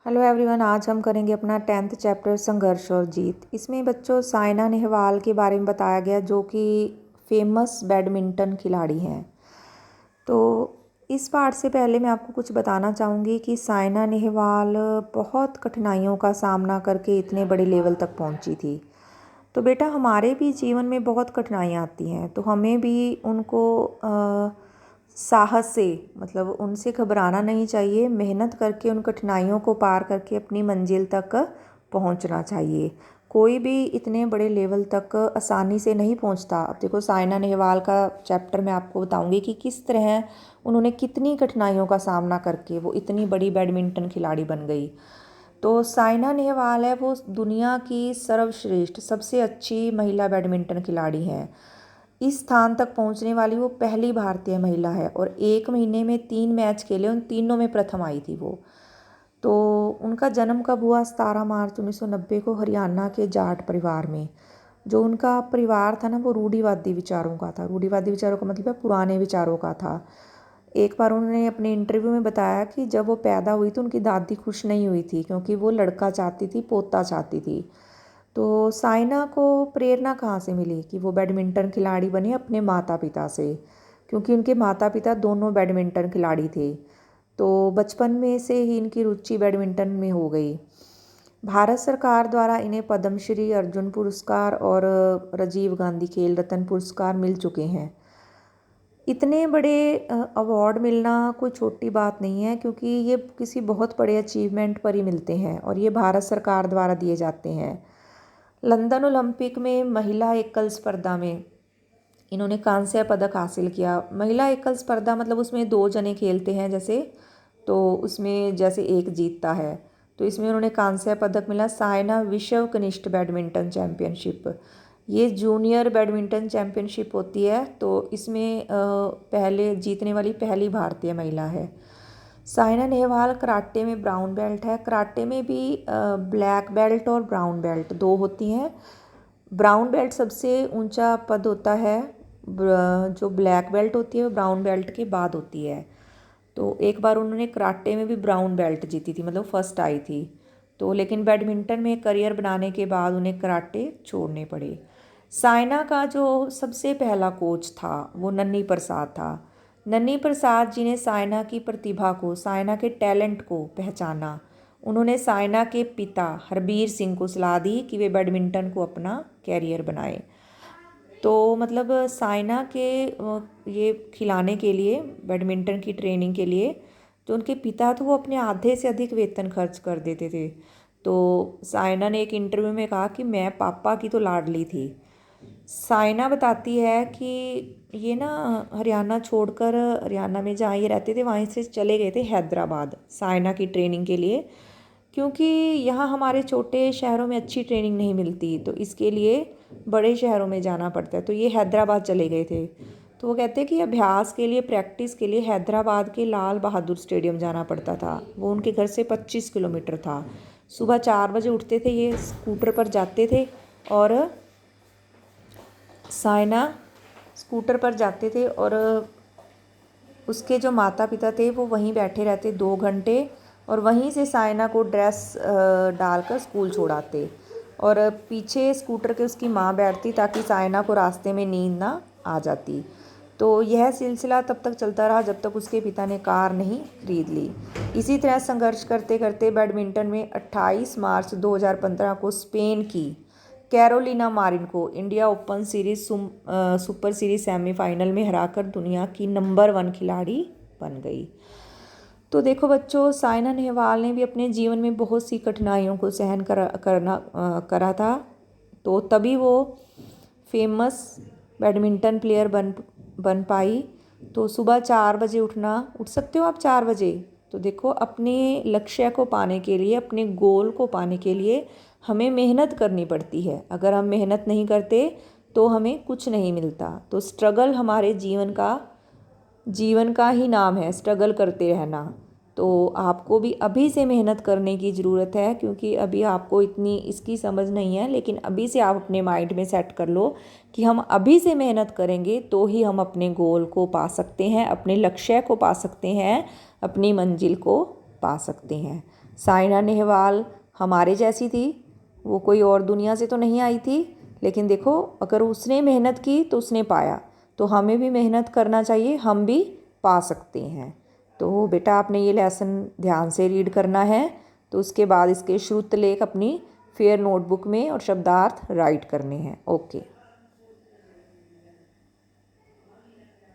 Hello everyone, आज हम करेंगे अपना 10th चैप्टर संघर्ष और जीत। इसमें बच्चों साइना नेहवाल के बारे में बताया गया जो कि फेमस बैडमिंटन खिलाड़ी हैं। तो इस पार्ट से पहले मैं आपको कुछ बताना चाहूँगी कि साइना नेहवाल बहुत कठिनाइयों का सामना करके इतने बड़े लेवल तक पहुँची थी। तो बेटा हमारे भी जीवन में बहुत कठिनाइयाँ आती हैं, तो हमें भी उनको साहस से मतलब उनसे घबराना नहीं चाहिए। मेहनत करके उन कठिनाइयों को पार करके अपनी मंजिल तक पहुंचना चाहिए। कोई भी इतने बड़े लेवल तक आसानी से नहीं पहुंचता। अब देखो साइना नेहवाल का चैप्टर मैं आपको बताऊंगी कि किस तरह उन्होंने कितनी कठिनाइयों का सामना करके वो इतनी बड़ी बैडमिंटन खिलाड़ी बन गई। तो साइना नेहवाल है वो दुनिया की सर्वश्रेष्ठ सबसे अच्छी महिला बैडमिंटन खिलाड़ी हैं। इस स्थान तक पहुंचने वाली वो पहली भारतीय महिला है और 1 महीने में 3 मैच खेले, उन तीनों में प्रथम आई थी वो। तो उनका जन्म कब हुआ? 17 मार्च 1990 को हरियाणा के जाट परिवार में। जो उनका परिवार था ना वो रूढ़िवादी विचारों का था। रूढ़िवादी विचारों का मतलब है पुराने विचारों का था। एक बार उन्होंने अपने इंटरव्यू में बताया कि जब वो पैदा हुई तो उनकी दादी खुश नहीं हुई थी क्योंकि वो लड़का चाहती थी, पोता चाहती थी। तो साइना को प्रेरणा कहाँ से मिली कि वो बैडमिंटन खिलाड़ी बने? अपने माता पिता से, क्योंकि उनके माता पिता दोनों बैडमिंटन खिलाड़ी थे। तो बचपन में से ही इनकी रुचि बैडमिंटन में हो गई। भारत सरकार द्वारा इन्हें पद्मश्री, अर्जुन पुरस्कार और राजीव गांधी खेल रत्न पुरस्कार मिल चुके हैं। इतने बड़े अवार्ड मिलना कोई छोटी बात नहीं है, क्योंकि ये किसी बहुत बड़े अचीवमेंट पर ही मिलते हैं और ये भारत सरकार द्वारा दिए जाते हैं। लंदन ओलंपिक में महिला एकल स्पर्धा में इन्होंने कांस्य पदक हासिल किया। महिला एकल स्पर्धा मतलब उसमें 2 जने खेलते हैं जैसे, तो उसमें जैसे एक जीतता है। तो इसमें उन्होंने कांस्य पदक मिला। साइना विश्व कनिष्ठ बैडमिंटन चैम्पियनशिप, ये जूनियर बैडमिंटन चैम्पियनशिप होती है, तो इसमें पहले जीतने वाली पहली भारतीय महिला है। साइना नेहवाल कराटे में ब्राउन बेल्ट है। कराटे में भी ब्लैक बेल्ट और ब्राउन बेल्ट 2 होती हैं। ब्राउन बेल्ट सबसे ऊंचा पद होता है। जो ब्लैक बेल्ट होती है वो ब्राउन बेल्ट के बाद होती है। तो एक बार उन्होंने कराटे में भी ब्राउन बेल्ट जीती थी, मतलब फर्स्ट आई थी। तो लेकिन बैडमिंटन में करियर बनाने के बाद उन्हें कराटे छोड़ने पड़े। साइना का जो सबसे पहला कोच था वो नन्ही प्रसाद था। नन्ही प्रसाद जी ने साइना की प्रतिभा को, साइना के टैलेंट को पहचाना। उन्होंने साइना के पिता हरबीर सिंह को सलाह दी कि वे बैडमिंटन को अपना कैरियर बनाए। तो मतलब साइना के ये खिलाने के लिए, बैडमिंटन की ट्रेनिंग के लिए जो उनके पिता थे वो अपने आधे से अधिक वेतन खर्च कर देते थे। तो साइना ने एक इंटरव्यू में कहा कि मैं पापा की तो लाडली थी। साइना बताती है कि ये ना हरियाणा छोड़कर, हरियाणा में जहाँ ये रहते थे वहीं से चले गए थे हैदराबाद साइना की ट्रेनिंग के लिए, क्योंकि यहाँ हमारे छोटे शहरों में अच्छी ट्रेनिंग नहीं मिलती, तो इसके लिए बड़े शहरों में जाना पड़ता है। तो ये हैदराबाद चले गए थे। तो वो कहते हैं कि अभ्यास के लिए, प्रैक्टिस के लिए हैदराबाद के लाल बहादुर स्टेडियम जाना पड़ता था। वो उनके घर से 25 किलोमीटर था। सुबह 4 बजे उठते थे, ये स्कूटर पर जाते थे और साइना स्कूटर पर जाते थे और उसके जो माता पिता थे वो वहीं बैठे रहते 2 घंटे और वहीं से साइना को ड्रेस डालकर स्कूल छोड़ाते और पीछे स्कूटर के उसकी माँ बैठती ताकि साइना को रास्ते में नींद ना आ जाती। तो यह सिलसिला तब तक चलता रहा जब तक उसके पिता ने कार नहीं खरीद ली। इसी तरह संघर्ष करते करते बैडमिंटन में 28 मार्च 2015 को स्पेन की कैरोलिना मारिन को India open series super series semifinal में हराकर दुनिया की नंबर 1 खिलाड़ी बन गई। तो देखो बच्चों, साइना नेहवाल ने भी अपने जीवन में बहुत सी कठिनाइयों को सहन करा था, तो तभी वो फेमस बैडमिंटन प्लेयर बन पाई। तो सुबह 4 बजे उठ सकते हो आप 4 बजे। तो देखो अपने लक्ष्य को पाने के लिए, अपने गोल को पाने के लिए हमें मेहनत करनी पड़ती है। अगर हम मेहनत नहीं करते तो हमें कुछ नहीं मिलता। तो स्ट्रगल हमारे जीवन का ही नाम है, स्ट्रगल करते रहना। तो आपको भी अभी से मेहनत करने की ज़रूरत है, क्योंकि अभी आपको इतनी इसकी समझ नहीं है, लेकिन अभी से आप अपने माइंड में सेट कर लो कि हम अभी से मेहनत करेंगे तो ही हम अपने गोल को पा सकते हैं, अपने लक्ष्य को पा सकते हैं, अपनी मंजिल को पा सकते हैं। साइना नेहवाल हमारे जैसी थी, वो कोई और दुनिया से तो नहीं आई थी, लेकिन देखो अगर उसने मेहनत की तो उसने पाया, तो हमें भी मेहनत करना चाहिए, हम भी पा सकते हैं। तो बेटा आपने ये लेसन ध्यान से रीड करना है, तो उसके बाद इसके श्रुत लेख अपनी फेयर नोटबुक में और शब्दार्थ राइट करने हैं। ओके।